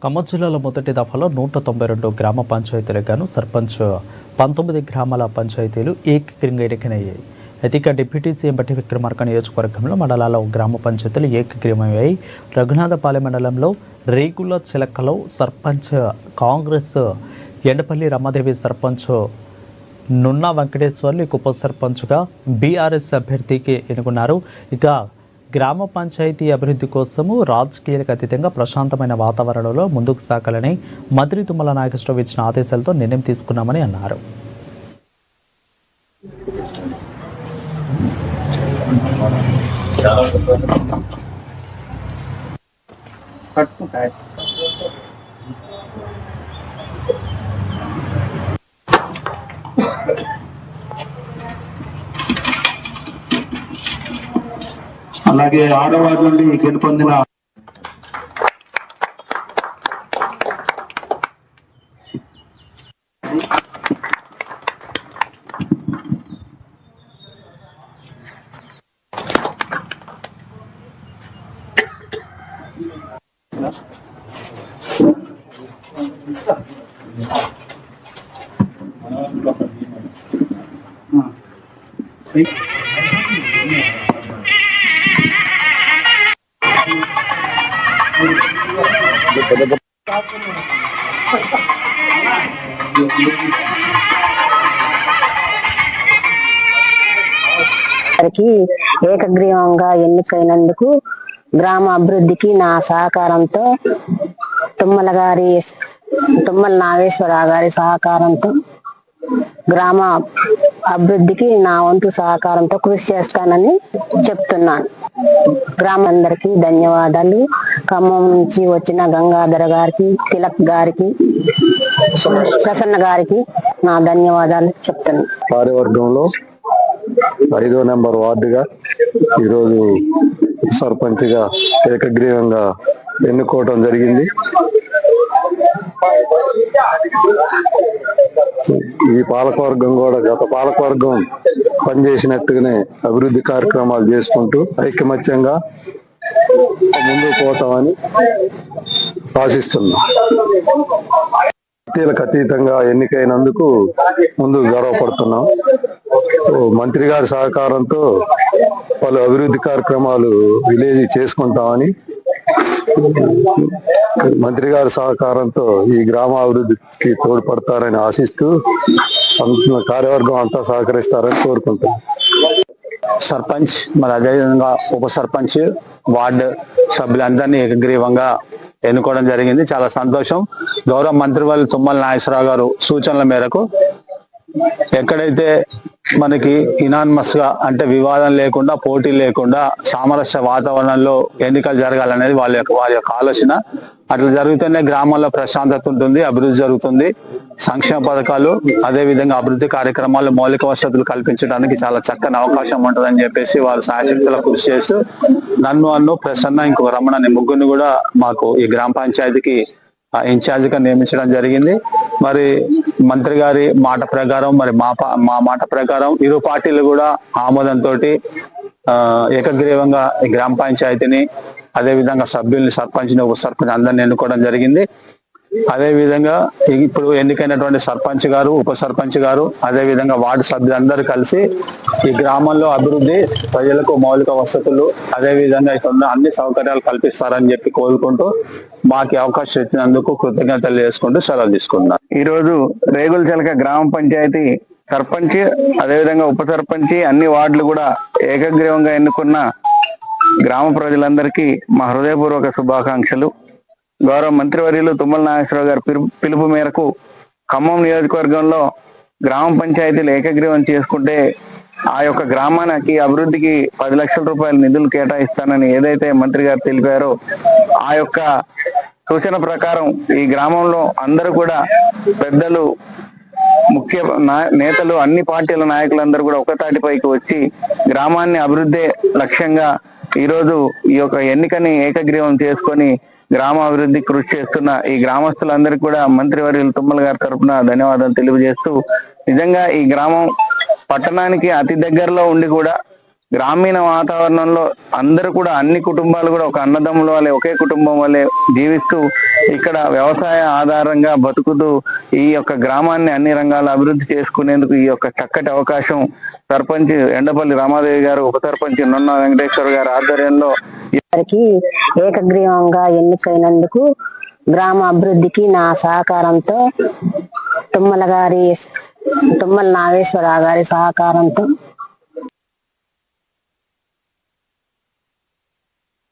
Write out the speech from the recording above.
ఖమ్మం జిల్లాలో మొదటి దఫాలో 192 గ్రామ పంచాయతీలకు గాను సర్పంచ్ 19 గ్రామాల పంచాయతీలు ఏకగ్రీవంగా ఎన్నికయ్యాయి. అయితే డిప్యూటీ సీఎం బట్టి విక్రమార్క నియోజకవర్గంలో మండలాల గ్రామ పంచాయతీలు ఏకగ్రీవమయ్యాయి. రఘునాథపాలెం మండలంలో రేగుల చిలకలో సర్పంచ్ కాంగ్రెస్ ఎండపల్లి రమాదేవి సర్పంచ్ నున్నా వెంకటేశ్వర్లు ఉప సర్పంచ్గా బీఆర్ఎస్ అభ్యర్థికి ఎన్నుకున్నారు. ఇక గ్రామ పంచాయతీ అభివృద్ధి కోసము రాజకీయాలకు అతీతంగా ప్రశాంతమైన వాతావరణంలో ముందుకు సాగాలని మంత్రి తుమ్మల నాగేశ్వరరావు ఇచ్చిన ఆదేశాలతో నిర్ణయం తీసుకున్నామని అన్నారు. అలాగే ఆడవారి నుండి గెలుపొందిన ఏకగ్రీవంగా ఎన్నికైనందుకు గ్రామ అభివృద్ధికి నా సహకారంతో తుమ్మల నాగేశ్వరరావు గారి సహకారంతో గ్రామ అభివృద్ధికి నా వంతు సహకారంతో కృషి చేస్తానని చెప్తున్నాను. గ్రామందరికీ ధన్యవాదాలు. ఖమ్మం నుంచి వచ్చిన గంగాధర గారికి, తిలక్ గారికి, ప్రసన్న గారికి నా ధన్యవాదాలు చెప్తున్నాను. కార్యవర్గంలో 5వ నెంబర్ వార్డుగా ఈరోజు సర్పంచ్గా ఏకగ్రీవంగా ఎన్నుకోవడం జరిగింది. ఈ పాలకవర్గం కూడా గత పాలకవర్గం పనిచేసినట్టుగానే అభివృద్ధి కార్యక్రమాలు చేసుకుంటూ ఐకమత్యంగా ముందుకు పోతామని ఆశిస్తున్నాం. పార్టీలకు అతీతంగా ఎన్నికైనందుకు ముందుకు గర్వపడుతున్నాం. మంత్రి గారి సహకారంతో పలు అభివృద్ధి కార్యక్రమాలు విలేజ్ చేసుకుంటామని, మంత్రి గారి సహకారంతో ఈ గ్రామ అభివృద్ధికి తోడ్పడతారని ఆశిస్తూ కార్యవర్గం అంతా సహకరిస్తారని కోరుకుంటాం. సర్పంచ్ మరి అదేవిధంగా ఉప సర్పంచ్ వార్డు సభ్యులందరినీ ఏకగ్రీవంగా ఎన్నుకోవడం జరిగింది. చాలా సంతోషం. గౌరవ మంత్రివర్యులు తుమ్మల నాగేశ్వరరావు గారు సూచనల మేరకు ఎక్కడైతే మనకి ఇనానిమస్ గా అంటే వివాదం లేకుండా, పోటీ లేకుండా సామరస్య వాతావరణంలో ఎన్నికలు జరగాలనేది వారి యొక్క ఆలోచన. అట్లా జరుగుతూనే గ్రామాల్లో ప్రశాంతత ఉంటుంది, అభివృద్ధి జరుగుతుంది. సంక్షేమ పథకాలు అదేవిధంగా అభివృద్ధి కార్యక్రమాలు మౌలిక వసతులు కల్పించడానికి చాలా చక్కని అవకాశం ఉంటుందని చెప్పేసి వారు శాయశక్తుల కృషి చేస్తూ నన్ను ప్రసన్న ఇంకొక రమణ అనే ముగ్గురిని కూడా మాకు ఈ గ్రామ పంచాయతీకి ఇన్ఛార్జ్ గా నియమించడం జరిగింది. మరి మంత్రి గారి మాట ప్రకారం, మరి మా మాట ప్రకారం ఇరు పార్టీలు కూడా ఆమోదంతో ఏకగ్రీవంగా ఈ గ్రామ పంచాయతీని అదేవిధంగా సభ్యుల్ని, సర్పంచ్ని, ఉప సర్పంచ్ అందరిని ఎన్నుకోవడం జరిగింది. అదేవిధంగా ఇప్పుడు ఎన్నికైనటువంటి సర్పంచ్ గారు, ఉప సర్పంచ్ గారు, అదేవిధంగా వార్డు సభ్యులందరూ కలిసి ఈ గ్రామంలో అభివృద్ధి, ప్రజలకు మౌలిక వసతులు, అదేవిధంగా ఇక్కడ అన్ని సౌకర్యాలు కల్పిస్తారని చెప్పి కోరుకుంటూ మాకు అవకాశం ఇచ్చినందుకు కృతజ్ఞతలు చేసుకుంటూ సెలవు తీసుకున్నాం. ఈరోజు రేగుల చిలక గ్రామ పంచాయతీ సర్పంచ్ అదేవిధంగా ఉప సర్పంచ్ అన్ని వార్డులు కూడా ఏకగ్రీవంగా ఎన్నుకున్న గ్రామ ప్రజలందరికీ మా హృదయపూర్వక శుభాకాంక్షలు. గౌరవ మంత్రివర్యులు తుమ్మల నాగేశ్వరరావు గారి పిలుపు మేరకు ఖమ్మం నియోజకవర్గంలో గ్రామ పంచాయతీలు ఏకగ్రీవం చేసుకుంటే ఆ యొక్క గ్రామానికి అభివృద్ధికి 10 లక్షల రూపాయల నిధులు కేటాయిస్తానని ఏదైతే మంత్రి గారు తెలిపారో ఆ యొక్క సూచన ప్రకారం ఈ గ్రామంలో అందరూ కూడా పెద్దలు, ముఖ్య నేతలు, అన్ని పార్టీల నాయకులందరూ కూడా ఒకతాటిపైకి వచ్చి గ్రామాన్ని అభివృద్ధి లక్ష్యంగా ఈరోజు ఈ యొక్క ఎన్నికని ఏకగ్రీవం చేసుకొని గ్రామ అభివృద్ధి కృషి చేస్తున్న ఈ గ్రామస్తులందరికీ కూడా మంత్రివర్యులు తుమ్మల గారి తరఫున ధన్యవాదాలు తెలియజేస్తూ, నిజంగా ఈ గ్రామం పట్టణానికి అతి దగ్గరలో ఉండి కూడా గ్రామీణ వాతావరణంలో అందరూ కూడా అన్ని కుటుంబాలు కూడా ఒక అన్నదమ్ముల వల్లే ఒకే కుటుంబం వల్లే జీవిస్తూ ఇక్కడ వ్యవసాయ ఆధారంగా బతుకుతూ ఈ యొక్క గ్రామాన్ని అన్ని రంగాల అభివృద్ధి చేసుకునేందుకు ఈ యొక్క చక్కటి అవకాశం సర్పంచ్ ఎండపల్లి రామాదేవి గారు, ఉప సర్పంచ్ నున్న వెంకటేశ్వర గారి ఆధ్వర్యంలో ఏకగ్రీవంగా ఎన్నికైనందుకు గ్రామ అభివృద్ధికి నా సహకారంతో తుమ్మల నాగేశ్వరరావు గారి సహకారంతో